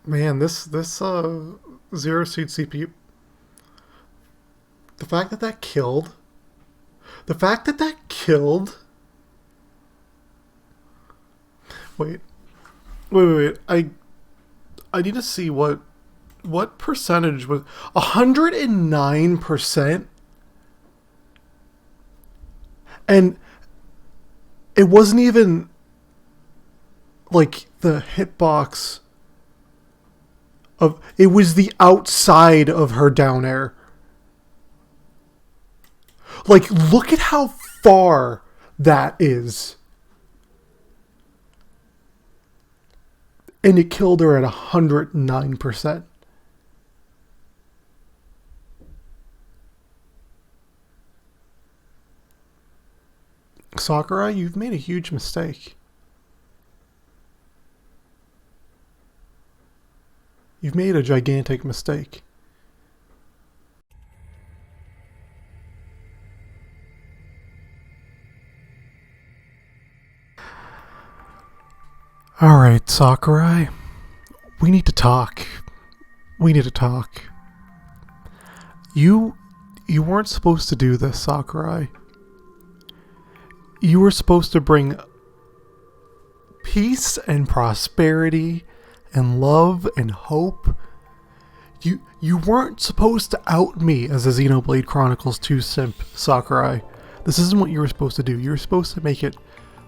Man, this Zero Suit CPU, the fact that that killed, the fact that that killed. Wait, wait. I need to see what percentage was 109%, and it wasn't even like the hitbox of it was the outside of her down air. Like, look at how far that is. And it killed her at 109%. Sakurai, you've made a huge mistake. You've made a gigantic mistake. Alright, Sakurai. We need to talk. We need to talk. You weren't supposed to do this, Sakurai. You were supposed to bring peace and prosperity and love and hope. You weren't supposed to out me as a Xenoblade Chronicles 2 simp, Sakurai. This isn't what you were supposed to do. You were supposed to make it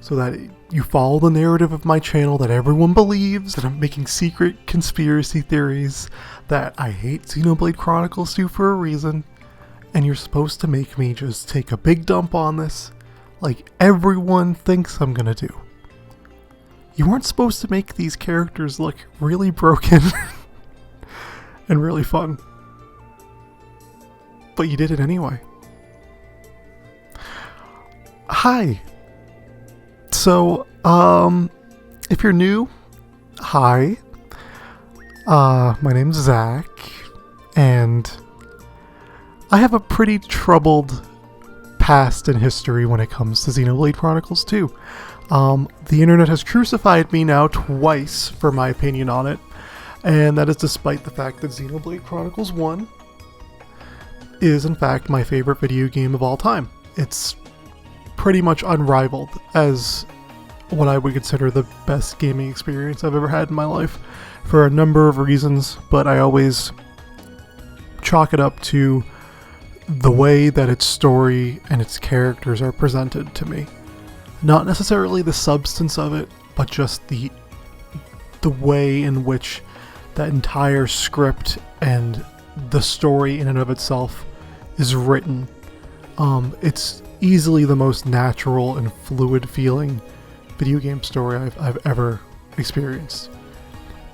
so that you follow the narrative of my channel, that everyone believes that I'm making secret conspiracy theories, that I hate Xenoblade Chronicles 2 for a reason, and you're supposed to make me just take a big dump on this, like everyone thinks I'm gonna do. You weren't supposed to make these characters look really broken and really fun. But you did it anyway. Hi. So, if you're new, hi. My name's Zach, and I have a pretty troubled past and history when it comes to Xenoblade Chronicles 2. The internet has crucified me now twice for my opinion on it, and that is despite the fact that Xenoblade Chronicles 1 is in fact my favorite video game of all time. It's pretty much unrivaled as what I would consider the best gaming experience I've ever had in my life for a number of reasons, but I always chalk it up to the way that its story and its characters are presented to me. Not necessarily the substance of it, but just the way in which that entire script and the story in and of itself is written. It's easily the most natural and fluid feeling video game story I've ever experienced.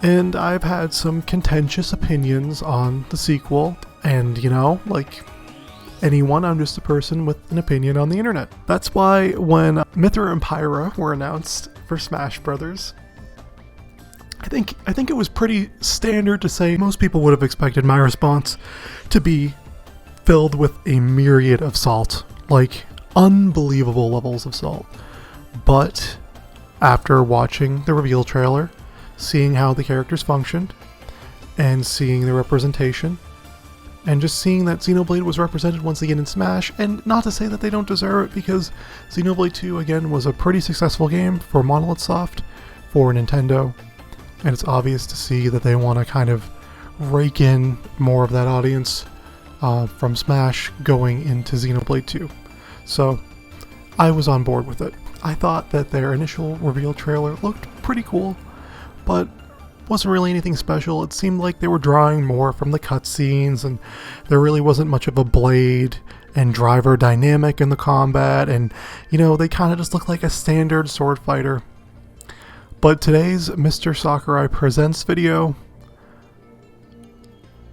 And I've had some contentious opinions on the sequel, and like anyone, I'm just a person with an opinion on the internet. That's why when Mythra and Pyra were announced for Smash Brothers, I think it was pretty standard to say most people would have expected my response to be filled with a myriad of salt, like unbelievable levels of salt. But after watching the reveal trailer, seeing how the characters functioned, and seeing the representation, and just seeing that Xenoblade was represented once again in Smash, and not to say that they don't deserve it, because Xenoblade 2 again was a pretty successful game for Monolith Soft, for Nintendo, and it's obvious to see that they want to kind of rake in more of that audience from Smash going into Xenoblade 2. So I was on board with it. I thought that their initial reveal trailer looked pretty cool, but wasn't really anything special. It seemed like they were drawing more from the cutscenes, and there really wasn't much of a blade and driver dynamic in the combat, and they kind of just looked like a standard sword fighter. But today's Mr. Sakurai Presents video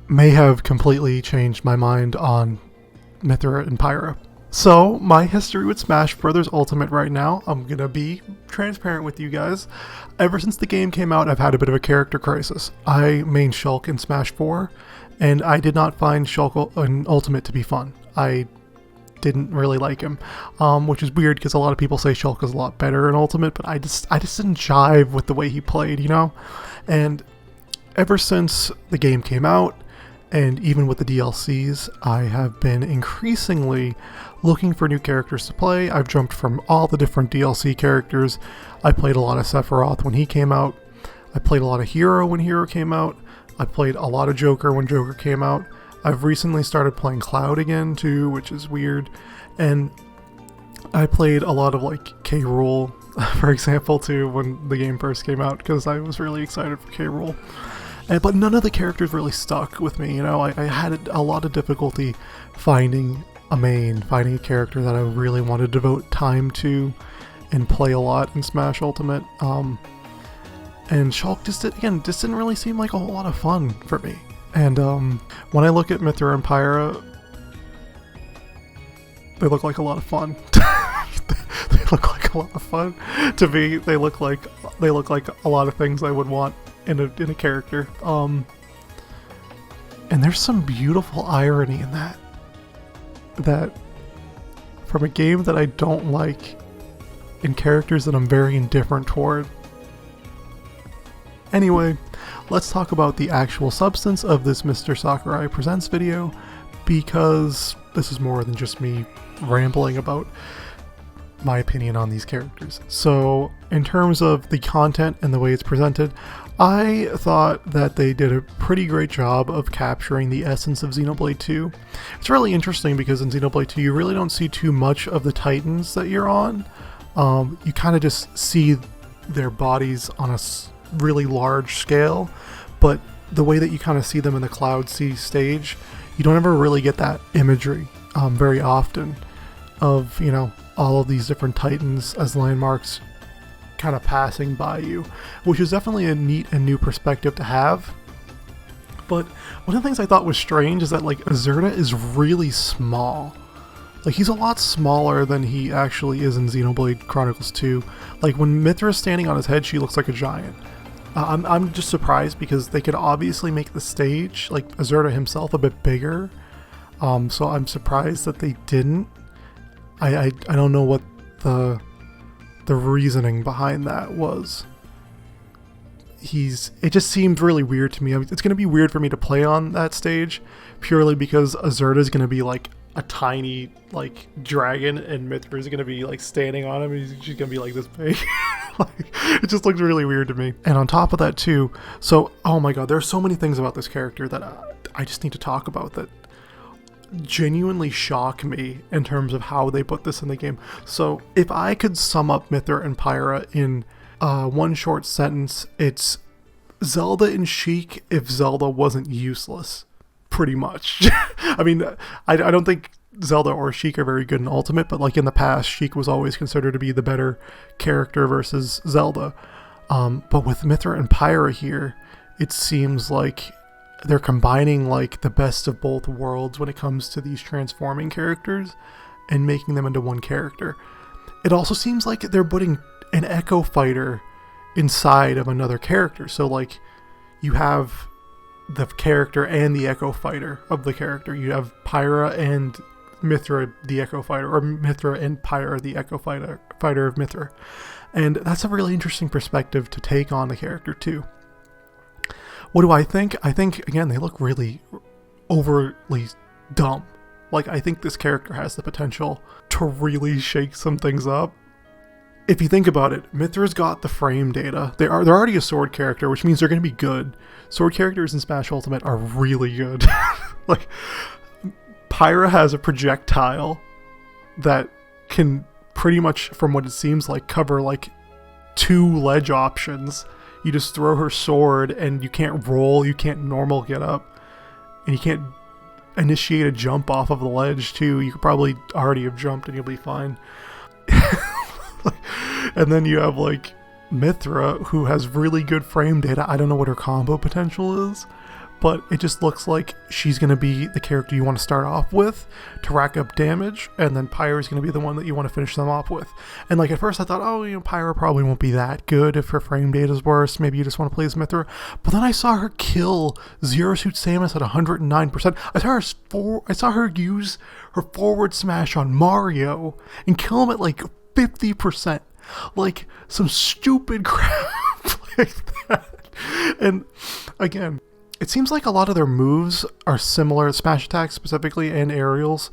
may have completely changed my mind on Mythra and Pyra. So, my history with Smash Bros. Ultimate right now, I'm gonna be transparent with you guys. Ever since the game came out, I've had a bit of a character crisis. I main Shulk in Smash 4, and I did not find Shulk in Ultimate to be fun. I didn't really like him, which is weird because a lot of people say Shulk is a lot better in Ultimate, but I just didn't jive with the way he played, And ever since the game came out, and even with the DLCs, I have been increasingly looking for new characters to play. I've jumped from all the different DLC characters. I played a lot of Sephiroth when he came out. I played a lot of Hero when Hero came out. I played a lot of Joker when Joker came out. I've recently started playing Cloud again too, which is weird. And I played a lot of like K. Rool, for example, too, when the game first came out, because I was really excited for K. Rool. But none of the characters really stuck with me, you know. I had a lot of difficulty finding a character that I really wanted to devote time to and play a lot in Smash Ultimate. And Shulk just didn't really seem like a whole lot of fun for me. And when I look at Mythra and Pyra, they look like a lot of fun. They look like a lot of fun to me. They look like a lot of things I would want in a character. And there's some beautiful irony in that from a game that I don't like, in characters that I'm very indifferent toward. Anyway, let's talk about the actual substance of this Mr. Sakurai Presents video, because this is more than just me rambling about my opinion on these characters. So, in terms of the content and the way it's presented, I thought that they did a pretty great job of capturing the essence of Xenoblade 2. It's really interesting because in Xenoblade 2 you really don't see too much of the Titans that you're on. You kind of just see their bodies on a really large scale, but the way that you kind of see them in the Cloud Sea stage, you don't ever really get that imagery very often of, you know, all of these different Titans as landmarks kind of passing by you, which is definitely a neat and new perspective to have. But one of the things I thought was strange is that like Azurta is really small. Like he's a lot smaller than he actually is in Xenoblade Chronicles 2. Like when Mythra is standing on his head, she looks like a giant. I'm just surprised because they could obviously make the stage, like Azurta himself, a bit bigger. So I'm surprised that they didn't. I don't know what the reasoning behind that was. It just seemed really weird to me. I mean, it's going to be weird for me to play on that stage purely because Azurta is going to be like a tiny like dragon and Mythra is going to be like standing on him and she's going to be like this big. Like, it just looks really weird to me. And on top of that too, so oh my god, there's so many things about this character that I just need to talk about that genuinely shock me in terms of how they put this in the game. So if I could sum up Mythra and Pyra in one short sentence, it's Zelda and Sheik if Zelda wasn't useless, pretty much. I mean, I don't think Zelda or Sheik are very good in Ultimate, but like in the past, Sheik was always considered to be the better character versus Zelda. But with Mythra and Pyra here, it seems like they're combining like the best of both worlds when it comes to these transforming characters and making them into one character. It also seems like they're putting an Echo Fighter inside of another character. So like you have the character and the Echo Fighter of the character. You have Pyra and Mythra the Echo Fighter, or Mythra and Pyra the Echo Fighter of Mythra. And that's a really interesting perspective to take on the character too. What do I think? I think, again, they look really overly dumb. Like, I think this character has the potential to really shake some things up. If you think about it, Mythra's got the frame data. They're already a sword character, which means they're going to be good. Sword characters in Smash Ultimate are really good. Like, Pyra has a projectile that can pretty much, from what it seems like, cover like 2 ledge options. You just throw her sword and you can't roll, you can't normal get up, and you can't initiate a jump off of the ledge too. You could probably already have jumped and you'll be fine. And then you have like Mythra, who has really good frame data. I don't know what her combo potential is, but it just looks like she's going to be the character you want to start off with to rack up damage, and then Pyra is going to be the one that you want to finish them off with. And like at first I thought, oh, you know, Pyra probably won't be that good if her frame data is worse. Maybe you just want to play as Mythra. But then I saw her kill Zero Suit Samus at 109%. I saw her use her forward smash on Mario and kill him at like 50%. Like some stupid crap like that. And Again, it seems like a lot of their moves are similar. Smash attacks specifically and aerials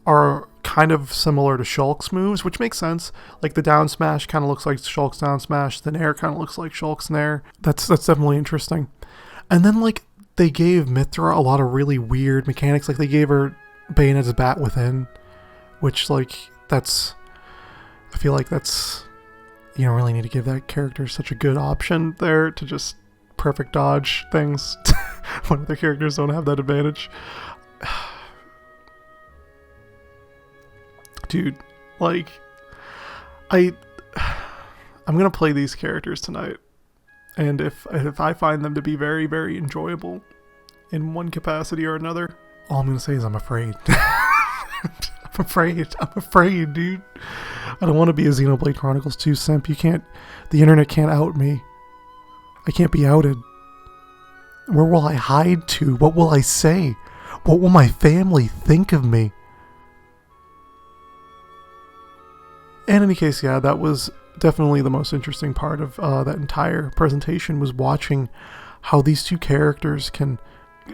are kind of similar to Shulk's moves, which makes sense. Like the down smash kind of looks like Shulk's down smash. The nair kind of looks like Shulk's nair. That's definitely interesting. And then like they gave Mythra a lot of really weird mechanics. Like they gave her Bayonet's bat within, which like I feel like that's, you don't really need to give that character such a good option there to just perfect dodge things when other characters don't have that advantage. Dude, like, I'm gonna play these characters tonight, and if I find them to be very, very enjoyable in one capacity or another, all I'm gonna say is I'm afraid. I'm afraid, dude. I don't want to be a Xenoblade Chronicles 2 simp. The internet can't out me. I can't be outed. Where will I hide to? What will I say? What will my family think of me? In any case, yeah, that was definitely the most interesting part of that entire presentation, was watching how these two characters can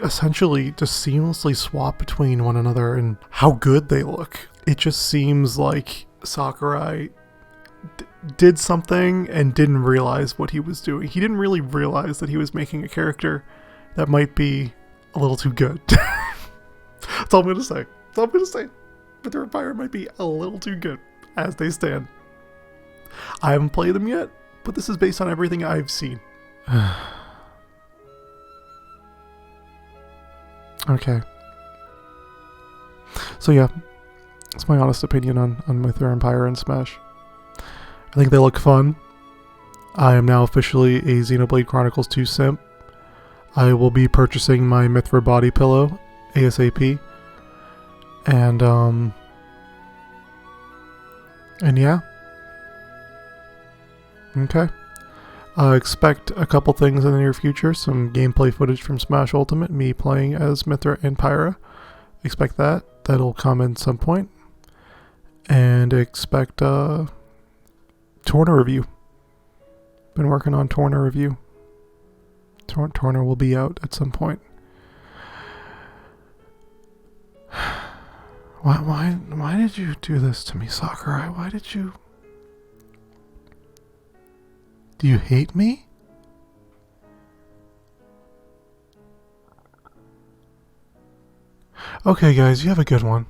essentially just seamlessly swap between one another and how good they look. It just seems like Sakurai did something and didn't realize what he was doing. He didn't really realize that he was making a character that might be a little too good. That's all I'm gonna say. But their Pyra might be a little too good as they stand. I haven't played them yet, but this is based on everything I've seen. Okay. So yeah, that's my honest opinion on Mythra and Pyra and Smash. I think they look fun. I am now officially a Xenoblade Chronicles 2 simp. I will be purchasing my Mythra body pillow ASAP. And yeah. Okay. Expect a couple things in the near future. Some gameplay footage from Smash Ultimate, me playing as Mythra and Pyra. Expect that. That'll come in some point. And expect Torna review. Been working on Torna review. Torna will be out at some point. Why did you do this to me, Sakurai? Why did you... Do you hate me? Okay, guys, you have a good one.